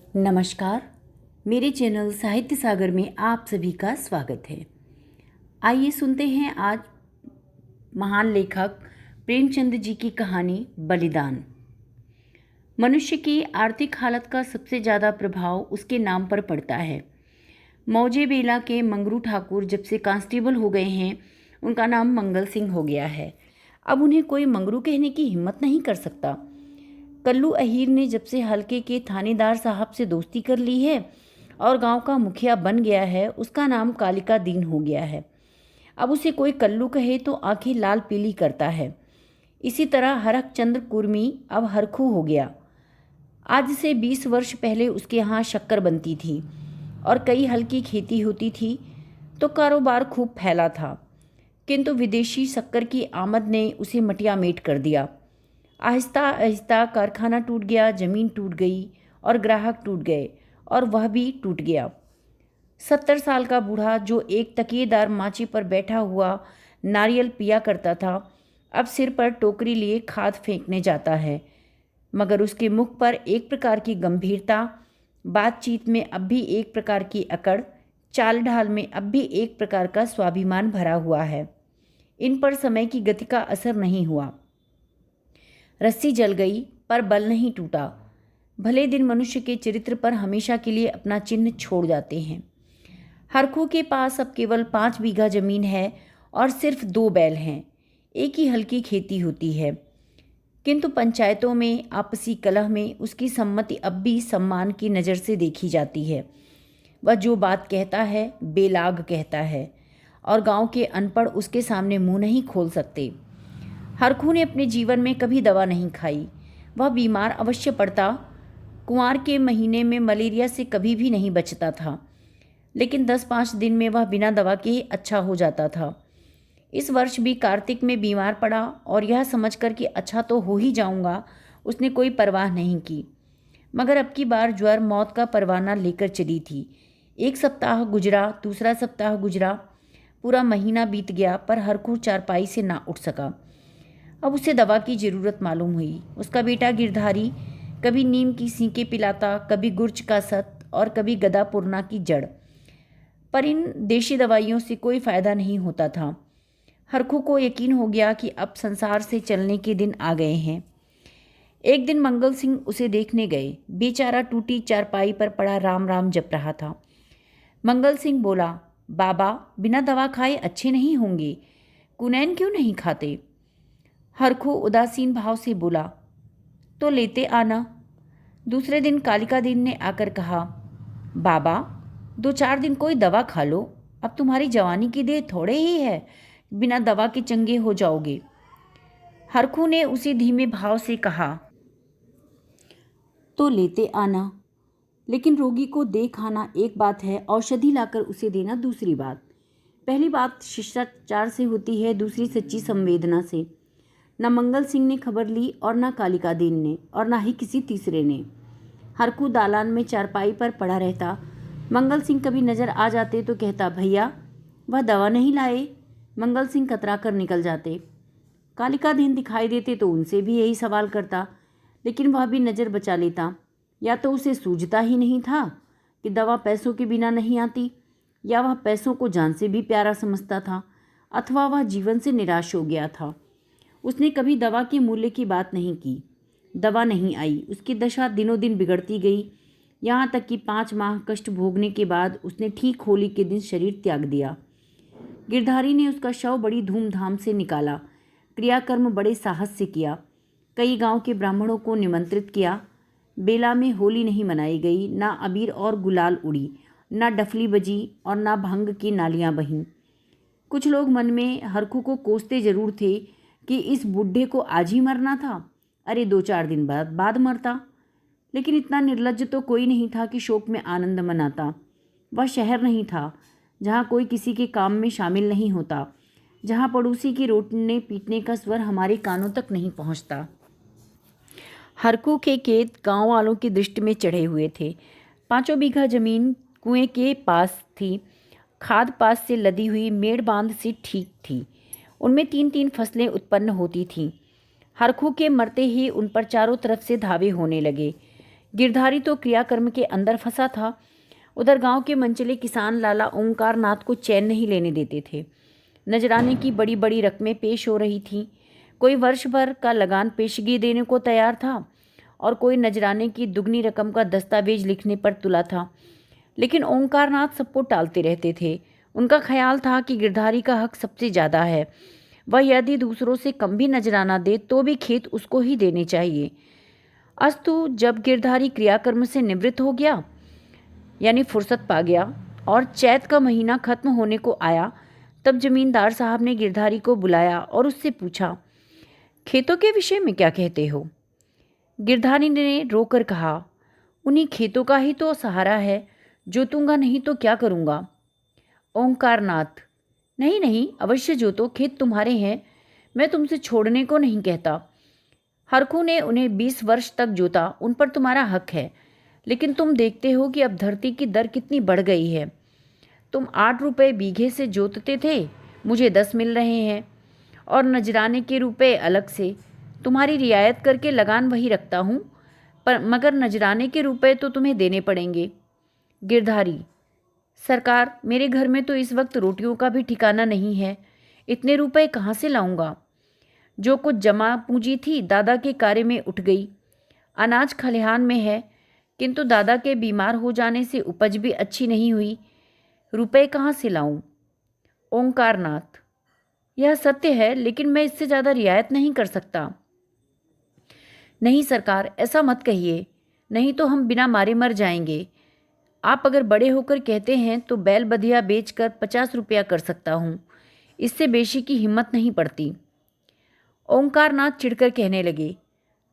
नमस्कार। मेरे चैनल साहित्य सागर में आप सभी का स्वागत है। आइए सुनते हैं आज महान लेखक प्रेमचंद जी की कहानी बलिदान। मनुष्य की आर्थिक हालत का सबसे ज़्यादा प्रभाव उसके नाम पर पड़ता है। मौजे बेला के मंगरू ठाकुर जब से कांस्टेबल हो गए हैं, उनका नाम मंगल सिंह हो गया है। अब उन्हें कोई मंगरू कहने की हिम्मत नहीं कर सकता। कल्लू अहीर ने जब से हल्के के थानेदार साहब से दोस्ती कर ली है और गांव का मुखिया बन गया है, उसका नाम कालिका दीन हो गया है। अब उसे कोई कल्लू कहे तो आंखें लाल पीली करता है। इसी तरह हरक चंद्र कुर्मी अब हरखू हो गया। आज से 20 वर्ष पहले उसके यहाँ शक्कर बनती थी और कई हल की खेती होती थी, तो कारोबार खूब फैला था। किंतु विदेशी शक्कर की आमद ने उसे मटियामेट कर दिया। आहिस्ता आहिस्ता कारखाना टूट गया, ज़मीन टूट गई और ग्राहक टूट गए और वह भी टूट गया। 70 साल का बूढ़ा जो एक तकिएदार माची पर बैठा हुआ नारियल पिया करता था, अब सिर पर टोकरी लिए खाद फेंकने जाता है। मगर उसके मुख पर एक प्रकार की गंभीरता, बातचीत में अब भी एक प्रकार की अकड़, चाल ढाल में अब भी एक प्रकार का स्वाभिमान भरा हुआ है। इन पर समय की गति का असर नहीं हुआ। रस्सी जल गई पर बल नहीं टूटा। भले दिन मनुष्य के चरित्र पर हमेशा के लिए अपना चिन्ह छोड़ जाते हैं। हरखू के पास अब केवल 5 बीघा जमीन है और सिर्फ 2 बैल हैं। एक ही हल्की खेती होती है, किंतु पंचायतों में आपसी कलह में उसकी सम्मति अब भी सम्मान की नज़र से देखी जाती है। वह जो बात कहता है बेलाग कहता है और गांव के अनपढ़ उसके सामने मुंह नहीं खोल सकते। हरखू ने अपने जीवन में कभी दवा नहीं खाई। वह बीमार अवश्य पड़ता। कुंवार के महीने में मलेरिया से कभी भी नहीं बचता था, लेकिन 10-5 दिन में वह बिना दवा के ही अच्छा हो जाता था। इस वर्ष भी कार्तिक में बीमार पड़ा और यह समझकर कि अच्छा तो हो ही जाऊंगा, उसने कोई परवाह नहीं की। मगर अब की बार ज्वर मौत का परवाना लेकर चली थी। एक सप्ताह गुजरा, दूसरा सप्ताह गुजरा, पूरा महीना बीत गया, पर हरखू चारपाई से ना उठ सका। अब उसे दवा की ज़रूरत मालूम हुई। उसका बेटा गिरधारी कभी नीम की सींकें पिलाता, कभी गुर्च का सत और कभी गदा पुरना की जड़, पर इन देशी दवाइयों से कोई फ़ायदा नहीं होता था। हरखू को यकीन हो गया कि अब संसार से चलने के दिन आ गए हैं। एक दिन मंगल सिंह उसे देखने गए। बेचारा टूटी चारपाई पर पड़ा राम राम जप रहा था। मंगल सिंह बोला, बाबा बिना दवा खाए अच्छे नहीं होंगे, कुनैन क्यों नहीं खाते? हरखू उदासीन भाव से बोला, तो लेते आना। दूसरे दिन कालिका दीन ने आकर कहा, बाबा 2-4 दिन कोई दवा खा लो, अब तुम्हारी जवानी की देर थोड़े ही है, बिना दवा के चंगे हो जाओगे। हरखू ने उसी धीमे भाव से कहा, तो लेते आना। लेकिन रोगी को देख आना एक बात है, औषधि लाकर उसे देना दूसरी बात। पहली बात शिष्टाचार से होती है, दूसरी सच्ची संवेदना से। न मंगल सिंह ने खबर ली और न कालिका दीन ने और न ही किसी तीसरे ने। हरखू दालान में चारपाई पर पड़ा रहता। मंगल सिंह कभी नज़र आ जाते तो कहता, भैया वह दवा नहीं लाए। मंगल सिंह कतरा कर निकल जाते। कालिका दीन दिखाई देते तो उनसे भी यही सवाल करता, लेकिन वह भी नज़र बचा लेता। या तो उसे सूझता ही नहीं था कि दवा पैसों के बिना नहीं आती, या वह पैसों को जान से भी प्यारा समझता था, अथवा वह जीवन से निराश हो गया था। उसने कभी दवा के मूल्य की बात नहीं की। दवा नहीं आई, उसकी दशा दिनों दिन बिगड़ती गई, यहाँ तक कि 5 माह कष्ट भोगने के बाद उसने ठीक होली के दिन शरीर त्याग दिया। गिरधारी ने उसका शव बड़ी धूमधाम से निकाला, क्रियाकर्म बड़े साहस से किया। कई गांव के ब्राह्मणों को निमंत्रित किया। बेला में होली नहीं मनाई गई, ना अबीर और गुलाल उड़ी, ना डफली बजी और ना भंग की नालियां बहीं। कुछ लोग मन में हरखू को कोसते जरूर थे कि इस बूढ़े को आज ही मरना था, अरे 2-4 दिन बाद मरता। लेकिन इतना निर्लज्ज तो कोई नहीं था कि शोक में आनंद मनाता। वह शहर नहीं था जहाँ कोई किसी के काम में शामिल नहीं होता, जहाँ पड़ोसी के रोटने पीटने का स्वर हमारे कानों तक नहीं पहुँचता। हरखू के खेत गांव वालों की दृष्टि में चढ़े हुए थे। 5 बीघा जमीन कुएं के पास थी, खाद पास से लदी हुई मेड़ बांध से ठीक थी। उनमें 3-3 फसलें उत्पन्न होती थीं। हरखू के मरते ही उन पर चारों तरफ से धावे होने लगे। गिरधारी तो क्रियाकर्म के अंदर फंसा था। उधर गांव के मनचले किसान लाला ओंकार नाथ को चैन नहीं लेने देते थे। नजराने की बड़ी बड़ी रकमें पेश हो रही थीं। कोई वर्ष भर का लगान पेशगी देने को तैयार था और कोई नजराने की दुगनी रकम का दस्तावेज लिखने पर तुला था। लेकिन ओंकारनाथ सबको टालते रहते थे। उनका ख्याल था कि गिरधारी का हक सबसे ज़्यादा है। वह यदि दूसरों से कम भी नजराना दे तो भी खेत उसको ही देने चाहिए। अस्तु जब गिरधारी क्रियाकर्म से निवृत्त हो गया, यानी फुर्सत पा गया, और चैत का महीना खत्म होने को आया, तब जमींदार साहब ने गिरधारी को बुलाया और उससे पूछा, खेतों के विषय में क्या कहते हो? गिरधारी ने रोकर कहा, उन्हीं खेतों का ही तो सहारा है, जोतूंगा नहीं तो क्या करूंगा? ओंकारनाथ, नहीं नहीं, अवश्य जोतो, खेत तुम्हारे हैं, मैं तुमसे छोड़ने को नहीं कहता। हरखू ने उन्हें 20 वर्ष तक जोता, उन पर तुम्हारा हक है। लेकिन तुम देखते हो कि अब धरती की दर कितनी बढ़ गई है। तुम 8 रुपये बीघे से जोतते थे, मुझे 10 मिल रहे हैं, और नजराने के रुपए अलग से। तुम्हारी रियायत करके लगान वही रखता हूँ, पर मगर नजराने के रुपए तो तुम्हें देने पड़ेंगे। गिरधारी, सरकार, मेरे घर में तो इस वक्त रोटियों का भी ठिकाना नहीं है, इतने रुपए कहाँ से लाऊंगा? जो कुछ जमा पूंजी थी दादा के कार्य में उठ गई। अनाज खलिहान में है, किंतु दादा के बीमार हो जाने से उपज भी अच्छी नहीं हुई। रुपए कहाँ से लाऊं? ओंकारनाथ, यह सत्य है, लेकिन मैं इससे ज़्यादा रियायत नहीं कर सकता। नहीं सरकार, ऐसा मत कहिए, नहीं तो हम बिना मारे मर जाएंगे। आप अगर बड़े होकर कहते हैं तो बैल बधिया बेचकर 50 रुपया कर सकता हूँ, इससे बेशी की हिम्मत नहीं पड़ती। ओंकारनाथ चिढ़कर कहने लगे,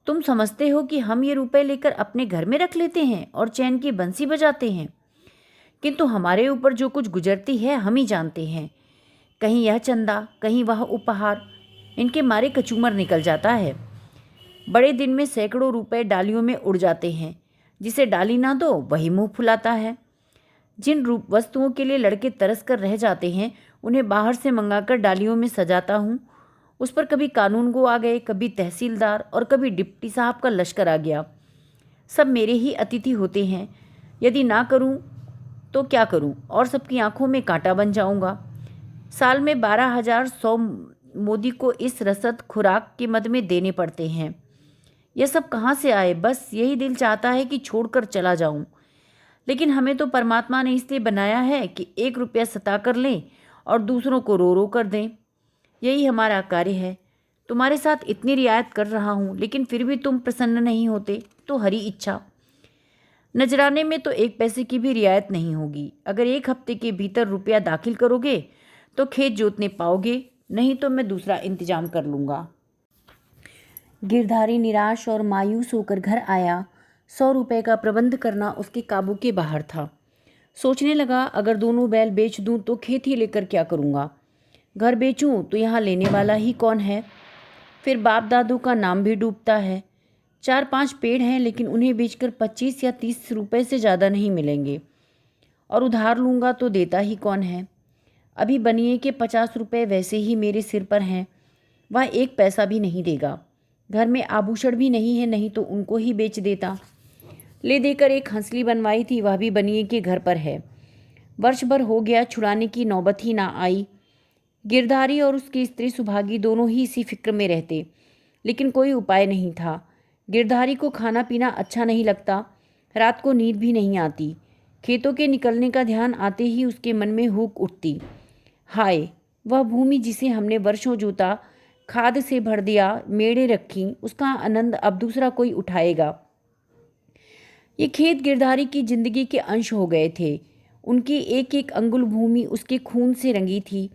तुम समझते हो कि हम ये रुपए लेकर अपने घर में रख लेते हैं और चैन की बंसी बजाते हैं, किंतु हमारे ऊपर जो कुछ गुजरती है हम ही जानते हैं। कहीं यह चंदा, कहीं वह उपहार, इनके मारे कचूमर निकल जाता है। बड़े दिन में सैकड़ों रुपए डालियों में उड़ जाते हैं। जिसे डाली ना दो वही मुंह फुलाता है। जिन रूप वस्तुओं के लिए लड़के तरस कर रह जाते हैं उन्हें बाहर से मंगाकर डालियों में सजाता हूँ। उस पर कभी कानून गो आ गए, कभी तहसीलदार और कभी डिप्टी साहब का लश्कर आ गया। सब मेरे ही अतिथि होते हैं। यदि ना करूँ तो क्या करूँ, और सबकी आंखों में कांटा बन जाऊँगा। साल में 12,100 मोदी को इस रसद खुराक के मद में देने पड़ते हैं। यह सब कहाँ से आए? बस यही दिल चाहता है कि छोड़कर चला जाऊं। लेकिन हमें तो परमात्मा ने इसलिए बनाया है कि 1 रुपया सता कर लें और दूसरों को रो रो कर दें। यही हमारा कार्य है। तुम्हारे साथ इतनी रियायत कर रहा हूँ, लेकिन फिर भी तुम प्रसन्न नहीं होते, तो हरी इच्छा। नजराने में तो 1 पैसे की भी रियायत नहीं होगी। अगर 1 हफ्ते के भीतर रुपया दाखिल करोगे तो खेत जोतने पाओगे, नहीं तो मैं दूसरा इंतजाम कर लूँगा। गिरधारी निराश और मायूस होकर घर आया। 100 रुपये का प्रबंध करना उसके काबू के बाहर था। सोचने लगा, अगर दोनों बैल बेच दूं तो खेत ही लेकर क्या करूंगा? घर बेचूं तो यहाँ लेने वाला ही कौन है? फिर बाप दादू का नाम भी डूबता है। 4-5 पेड़ हैं, लेकिन उन्हें बेचकर 25 या 30 रुपये से ज़्यादा नहीं मिलेंगे, और उधार लूँगा तो देता ही कौन है? अभी बनिए के 50 रुपये वैसे ही मेरे सिर पर हैं, वह 1 पैसा भी नहीं देगा। घर में आभूषण भी नहीं है, नहीं तो उनको ही बेच देता। ले देकर एक हंसली बनवाई थी, वह भी बनिए के घर पर है। वर्ष भर हो गया, छुड़ाने की नौबत ही ना आई। गिरधारी और उसकी स्त्री सुभागी दोनों ही इसी फिक्र में रहते, लेकिन कोई उपाय नहीं था। गिरधारी को खाना पीना अच्छा नहीं लगता, रात को नींद भी नहीं आती। खेतों के निकलने का ध्यान आते ही उसके मन में हुक उठती। हाय, वह भूमि जिसे हमने वर्षों जोता, खाद से भर दिया, मेड़े रखी, उसका आनंद अब दूसरा कोई उठाएगा। ये खेत गिरधारी की जिंदगी के अंश हो गए थे। उनकी एक एक अंगुल भूमि उसके खून से रंगी थी।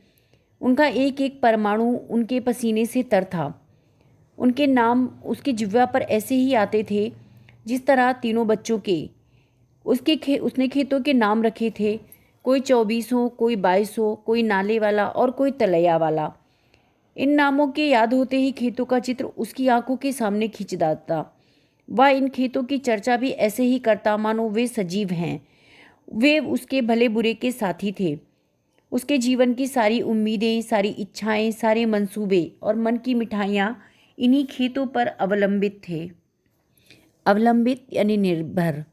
उनका एक एक परमाणु उनके पसीने से तर था। उनके नाम उसके जिह्वा पर ऐसे ही आते थे जिस तरह तीनों बच्चों के। उसने खेतों के नाम रखे थे, कोई 24, कोई 22, कोई नाले वाला और कोई तलैया वाला। इन नामों के याद होते ही खेतों का चित्र उसकी आंखों के सामने खींच जाता। वह इन खेतों की चर्चा भी ऐसे ही करता मानो वे सजीव हैं। वे उसके भले बुरे के साथी थे। उसके जीवन की सारी उम्मीदें, सारी इच्छाएं, सारे मंसूबे और मन की मिठाइयाँ इन्हीं खेतों पर अवलंबित थे। अवलंबित यानी निर्भर।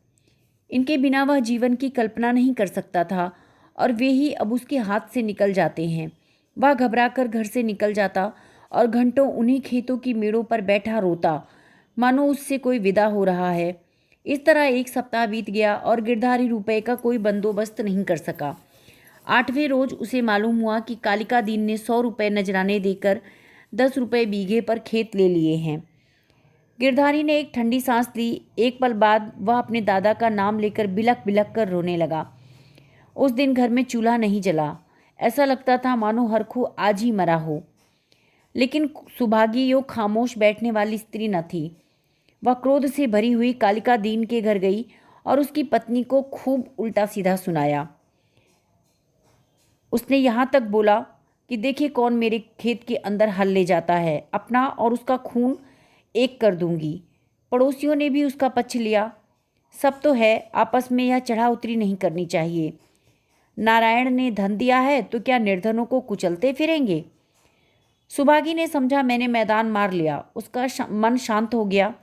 इनके बिना वह जीवन की कल्पना नहीं कर सकता था और वे ही अब उसके हाथ से निकल जाते हैं। वह घबराकर घर से निकल जाता और घंटों उन्हीं खेतों की मेड़ों पर बैठा रोता, मानो उससे कोई विदा हो रहा है। इस तरह एक सप्ताह बीत गया और गिरधारी रुपए का कोई बंदोबस्त नहीं कर सका। 8वें रोज उसे मालूम हुआ कि कालिका दीन ने 100 रुपये नजराने देकर 10 रुपये बीघे पर खेत ले लिए हैं। गिरधारी ने एक ठंडी सांस ली। एक पल बाद वह अपने दादा का नाम लेकर बिलख बिलख कर रोने लगा। उस दिन घर में चूल्हा नहीं जला। ऐसा लगता था मानो हरखू आज ही मरा हो। लेकिन सुभागी यो खामोश बैठने वाली स्त्री न थी। वह क्रोध से भरी हुई कालिका दीन के घर गई और उसकी पत्नी को खूब उल्टा सीधा सुनाया। उसने यहाँ तक बोला कि देखिए कौन मेरे खेत के अंदर हल ले जाता है, अपना और उसका खून एक कर दूंगी। पड़ोसियों ने भी उसका पक्ष लिया। सब तो है, आपस में यह चढ़ा उतरी नहीं करनी चाहिए। नारायण ने धन दिया है तो क्या निर्धनों को कुचलते फिरेंगे। सुभागी ने समझा मैंने मैदान मार लिया। उसका मन शांत हो गया।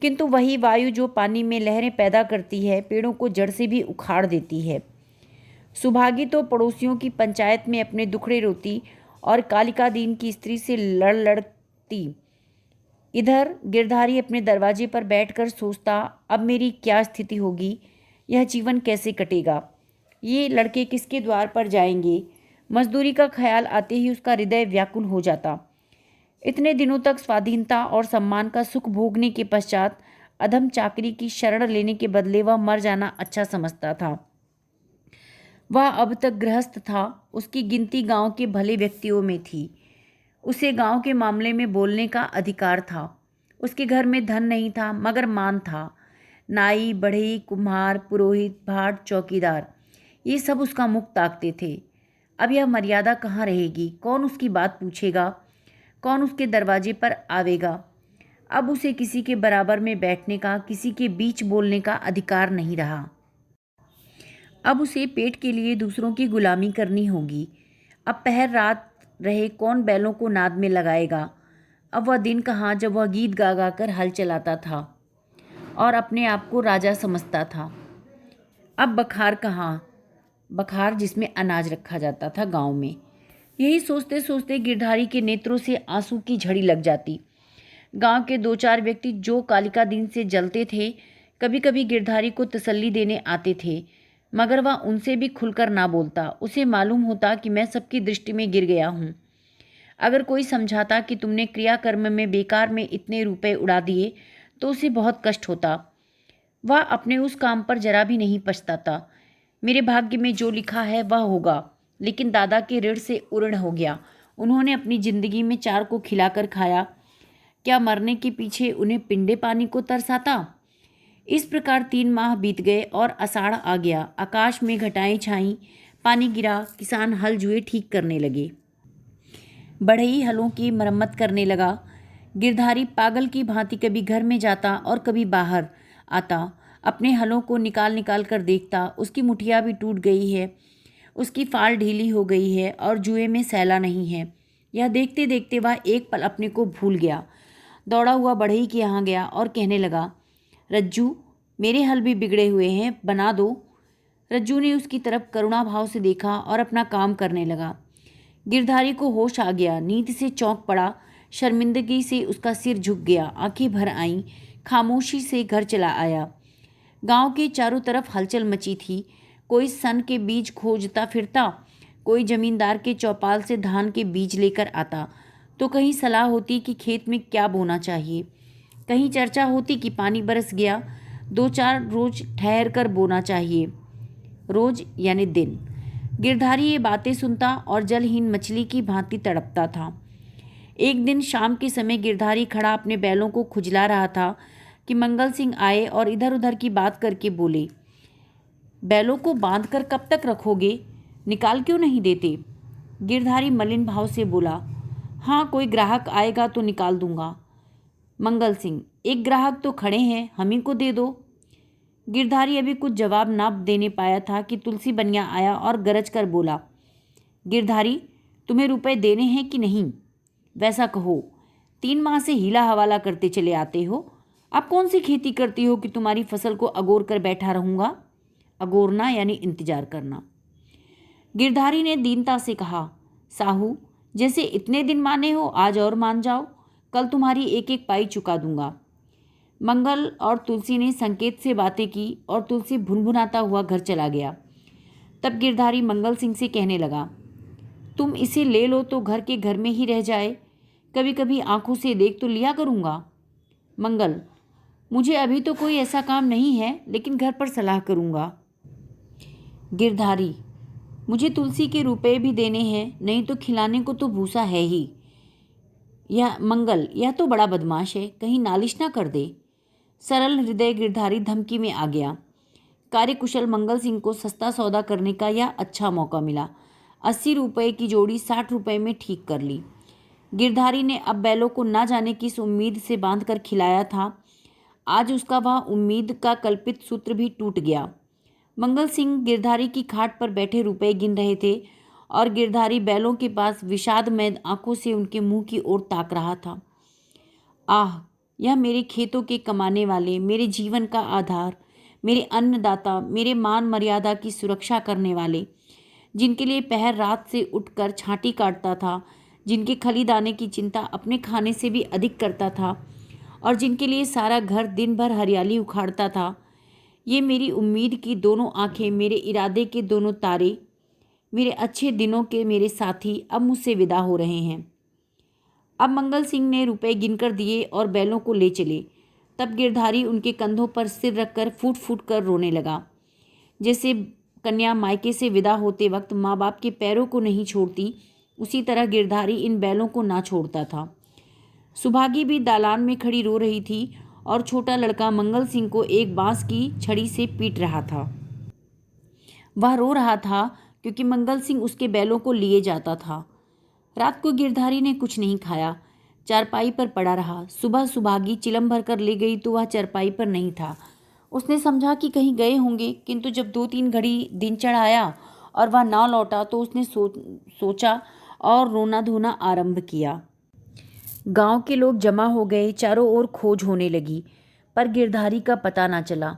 किंतु वही वायु जो पानी में लहरें पैदा करती है, पेड़ों को जड़ से भी उखाड़ देती है। सुभागी तो पड़ोसियों की पंचायत में अपने दुखड़े रोती और कालिका दीन की स्त्री से लड़ती। इधर गिरधारी अपने दरवाजे पर बैठकर सोचता, अब मेरी क्या स्थिति होगी, यह जीवन कैसे कटेगा, ये लड़के किसके द्वार पर जाएंगे। मजदूरी का ख्याल आते ही उसका हृदय व्याकुल हो जाता। इतने दिनों तक स्वाधीनता और सम्मान का सुख भोगने के पश्चात अधम चाकरी की शरण लेने के बदले वह मर जाना अच्छा समझता था। वह अब तक गृहस्थ था। उसकी गिनती गांव के भले व्यक्तियों में थी। उसे गांव के मामले में बोलने का अधिकार था। उसके घर में धन नहीं था मगर मान था। नाई, बढ़ई, कुम्हार, पुरोहित, भाट, चौकीदार, ये सब उसका मुख ताकते थे। अब यह मर्यादा कहाँ रहेगी। कौन उसकी बात पूछेगा, कौन उसके दरवाजे पर आवेगा। अब उसे किसी के बराबर में बैठने का, किसी के बीच बोलने का अधिकार नहीं रहा। अब उसे पेट के लिए दूसरों की गुलामी करनी होगी। अब पहर रात रहे कौन बैलों को नाद में लगाएगा। अब वह दिन कहाँ जब वह गीत गा गा कर हल चलाता था और अपने आप को राजा समझता था। अब बखार कहाँ, बखार जिसमें अनाज रखा जाता था गांव में। यही सोचते सोचते गिरधारी के नेत्रों से आंसू की झड़ी लग जाती। गांव के 2-4 व्यक्ति जो कालिका दीन से जलते थे, कभी कभी गिरधारी को तसल्ली देने आते थे, मगर वह उनसे भी खुलकर ना बोलता। उसे मालूम होता कि मैं सबकी दृष्टि में गिर गया हूँ। अगर कोई समझाता कि तुमने क्रियाकर्म में बेकार में इतने रुपए उड़ा दिए तो उसे बहुत कष्ट होता। वह अपने उस काम पर जरा भी नहीं पछताता। मेरे भाग्य में जो लिखा है वह होगा। लेकिन दादा के ऋण से उऋण हो गया। उन्होंने अपनी जिंदगी में 4 को खिलाकर खाया, क्या मरने के पीछे उन्हें पिंडे पानी को तरसाता। इस प्रकार 3 माह बीत गए और आषाढ़ आ गया। आकाश में घटाएं छाईं, पानी गिरा। किसान हल जुए ठीक करने लगे, बढ़ई हलों की मरम्मत करने लगा। गिरधारी पागल की भांति कभी घर में जाता और कभी बाहर आता। अपने हलों को निकाल निकाल कर देखता। उसकी मुठिया भी टूट गई है, उसकी फाल ढीली हो गई है और जुए में सैला नहीं है। यह देखते देखते वह एक पल अपने को भूल गया। दौड़ा हुआ बढ़ई के यहाँ गया और कहने लगा, रज्जू, मेरे हल भी बिगड़े हुए हैं, बना दो। रज्जू ने उसकी तरफ करुणा भाव से देखा और अपना काम करने लगा। गिरधारी को होश आ गया। नींद से चौंक पड़ा। शर्मिंदगी से उसका सिर झुक गया, आंखें भर आईं। खामोशी से घर चला आया। गांव के चारों तरफ हलचल मची थी। कोई सन के बीज खोजता फिरता, कोई जमींदार के चौपाल से धान के बीज लेकर आता, तो कहीं सलाह होती कि खेत में क्या बोना चाहिए, कहीं चर्चा होती कि पानी बरस गया, 2-4 रोज ठहर कर बोना चाहिए। रोज यानी दिन। गिरधारी ये बातें सुनता और जलहीन मछली की भांति तड़पता था। एक दिन शाम के समय गिरधारी खड़ा अपने बैलों को खुजला रहा था कि मंगल सिंह आए और इधर उधर की बात करके बोले, बैलों को बांधकर कब तक रखोगे, निकाल क्यों नहीं देते। गिरधारी मलिन भाव से बोला, हाँ, कोई ग्राहक आएगा तो निकाल दूंगा। मंगल सिंह, एक ग्राहक तो खड़े हैं, हम ही को दे दो। गिरधारी अभी कुछ जवाब ना देने पाया था कि तुलसी बनिया आया और गरज कर बोला, गिरधारी, तुम्हें रुपए देने हैं कि नहीं, वैसा कहो। 3 माह से हीला हवाला करते चले आते हो, अब कौन सी खेती करती हो कि तुम्हारी फसल को अगोर कर बैठा रहूंगा? अगोरना यानी इंतजार करना। गिरधारी ने दीनता से कहा, साहू, जैसे इतने दिन माने हो, आज और मान जाओ, कल तुम्हारी एक एक पाई चुका दूंगा। मंगल और तुलसी ने संकेत से बातें की और तुलसी भुनभुनाता हुआ घर चला गया। तब गिरधारी मंगल सिंह से कहने लगा, तुम इसे ले लो तो घर में ही रह जाए, कभी कभी आंखों से देख तो लिया करूँगा। मंगल, मुझे अभी तो कोई ऐसा काम नहीं है, लेकिन घर पर सलाह करूँगा। गिरधारी, मुझे तुलसी के रुपए भी देने हैं, नहीं तो खिलाने को तो भूसा है ही। यह मंगल, यह तो बड़ा बदमाश है, कहीं नालिश ना कर दे। सरल हृदय गिरधारी धमकी में आ गया। कार्यकुशल मंगल सिंह को सस्ता सौदा करने का यह अच्छा मौका मिला। 80 रुपये की जोड़ी 60 रुपये में ठीक कर ली। गिरधारी ने अब बैलों को ना जाने किस उम्मीद से बांधकर खिलाया था, आज उसका वह उम्मीद का कल्पित सूत्र भी टूट गया। मंगल सिंह गिरधारी की खाट पर बैठे रुपए गिन रहे थे और गिरधारी बैलों के पास विषादमय आंखों से उनके मुंह की ओर ताक रहा था। आह, यह मेरे खेतों के कमाने वाले, मेरे जीवन का आधार, मेरे अन्नदाता, मेरे मान मर्यादा की सुरक्षा करने वाले, जिनके लिए पहर रात से उठकर छांटी काटता था, जिनके खली दाने की चिंता अपने खाने से भी अधिक करता था और जिनके लिए सारा घर दिन भर हरियाली उखाड़ता था, ये मेरी उम्मीद की दोनों आंखें, मेरे इरादे के दोनों तारे, मेरे अच्छे दिनों के मेरे साथी अब मुझसे विदा हो रहे हैं। अब मंगल सिंह ने रुपए गिनकर दिए और बैलों को ले चले। तब गिरधारी उनके कंधों पर सिर रखकर फूट फूट कर रोने लगा। जैसे कन्या मायके से विदा होते वक्त माँ बाप के पैरों को नहीं छोड़ती, उसी तरह गिरधारी इन बैलों को ना छोड़ता था। सुभागी भी दालान में खड़ी रो रही थी और छोटा लड़का मंगल सिंह को एक बांस की छड़ी से पीट रहा था। वह रो रहा था क्योंकि मंगल सिंह उसके बैलों को लिए जाता था। रात को गिरधारी ने कुछ नहीं खाया, चारपाई पर पड़ा रहा। सुबह सुभागी चिलम भर कर ले गई तो वह चारपाई पर नहीं था। उसने समझा कि कहीं गए होंगे, किंतु जब 2-3 घड़ी दिन चढ़ाया और वह ना लौटा तो उसने सोचा और रोना धोना आरंभ किया। गांव के लोग जमा हो गए, चारों ओर खोज होने लगी, पर गिरधारी का पता ना चला।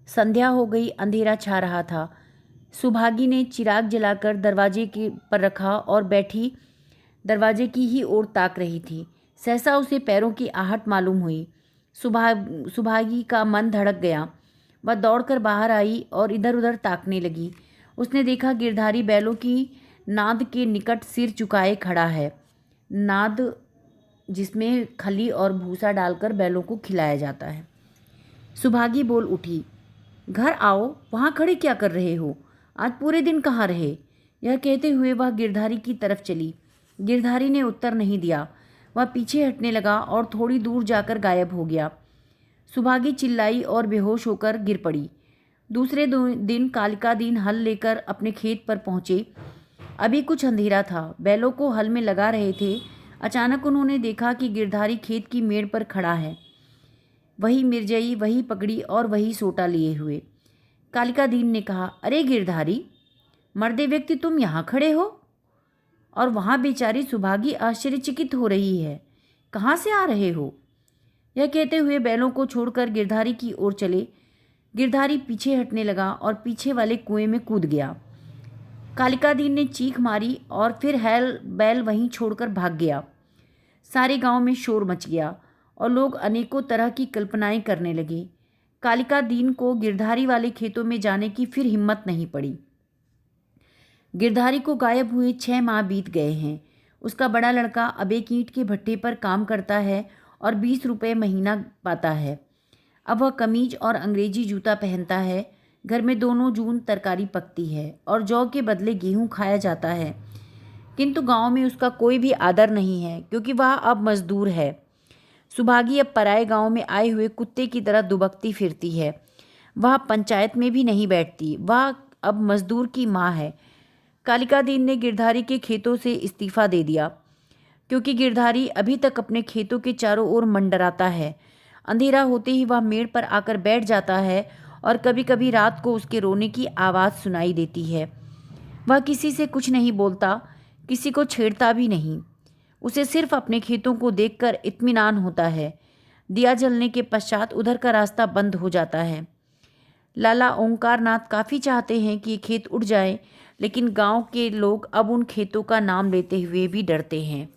संध्या हो गई, अंधेरा छा रहा था। सुभागी ने चिराग जलाकर दरवाजे के पर रखा और बैठी दरवाजे की ही ओर ताक रही थी। सहसा उसे पैरों की आहट मालूम हुई। सुभागी का मन धड़क गया। वह दौड़कर बाहर आई और इधर उधर ताकने लगी। उसने देखा गिरधारी बैलों की नाद के निकट सिर झुकाए खड़ा है। नाद जिसमें खली और भूसा डालकर बैलों को खिलाया जाता है। सुभागी बोल उठी, घर आओ, वहाँ खड़े क्या कर रहे हो? आज पूरे दिन कहाँ रहे? यह कहते हुए वह गिरधारी की तरफ चली। गिरधारी ने उत्तर नहीं दिया। वह पीछे हटने लगा और थोड़ी दूर जाकर गायब हो गया। सुभागी चिल्लाई और बेहोश होकर गिर पड़ी। दूसरे दिन कालिका दीन हल लेकर अपने खेत पर पहुंचे। अभी कुछ अंधेरा था। बैलों को हल में लगा रहे थे। अचानक उन्होंने देखा कि गिरधारी खेत की मेड़ पर खड़ा है, वही मिर्जई, वही पगड़ी और वही सोटा लिए हुए। कालिका दीन ने कहा, अरे गिरधारी, मर्दे व्यक्ति, तुम यहाँ खड़े हो? और वहाँ बेचारी सुभागी आश्चर्यचकित हो रही है। कहाँ से आ रहे हो? यह कहते हुए बैलों को छोड़कर गिरधारी की ओर चले। गिरधारी पीछे हटने लगा और पीछे वाले कुएं में कूद गया। कालिका दीन ने चीख मारी और फिर बैल वहीं छोड़कर भाग गया। सारे गांव में शोर मच गया और लोग अनेकों तरह की कल्पनाएं करने लगे। कालिका दीन को गिरधारी वाले खेतों में जाने की फिर हिम्मत नहीं पड़ी। गिरधारी को गायब हुए 6 माह बीत गए हैं। उसका बड़ा लड़का अब एक ईंट के भट्टे पर काम करता है और 20 रुपये महीना पाता है। अब वह कमीज और अंग्रेजी जूता पहनता है। घर में दोनों जून तरकारी पकती है और जौ के बदले गेहूं खाया जाता है। किंतु गांव में उसका कोई भी आदर नहीं है, क्योंकि वह अब मजदूर है। सुभागी अब पराए गांव में आए हुए कुत्ते की तरह दुबकती फिरती है। वह पंचायत में भी नहीं बैठती। वह अब मजदूर की माँ है। कालिका दीन ने गिरधारी के खेतों से इस्तीफा दे दिया, क्योंकि गिरधारी अभी तक अपने खेतों के चारों ओर मंडराता है। अंधेरा होते ही वह मेड़ पर आकर बैठ जाता है और कभी कभी रात को उसके रोने की आवाज़ सुनाई देती है। वह किसी से कुछ नहीं बोलता, किसी को छेड़ता भी नहीं। उसे सिर्फ अपने खेतों को देखकर इत्मीनान होता है। दिया जलने के पश्चात उधर का रास्ता बंद हो जाता है। लाला ओंकारनाथ काफ़ी चाहते हैं कि ये खेत उड़ जाए, लेकिन गांव के लोग अब उन खेतों का नाम लेते हुए भी डरते हैं।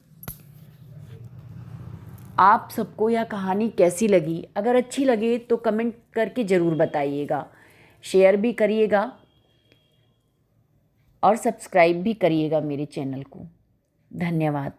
आप सबको यह कहानी कैसी लगी? अगर अच्छी लगे तो कमेंट करके ज़रूर बताइएगा, शेयर भी करिएगा और सब्सक्राइब भी करिएगा मेरे चैनल को। धन्यवाद।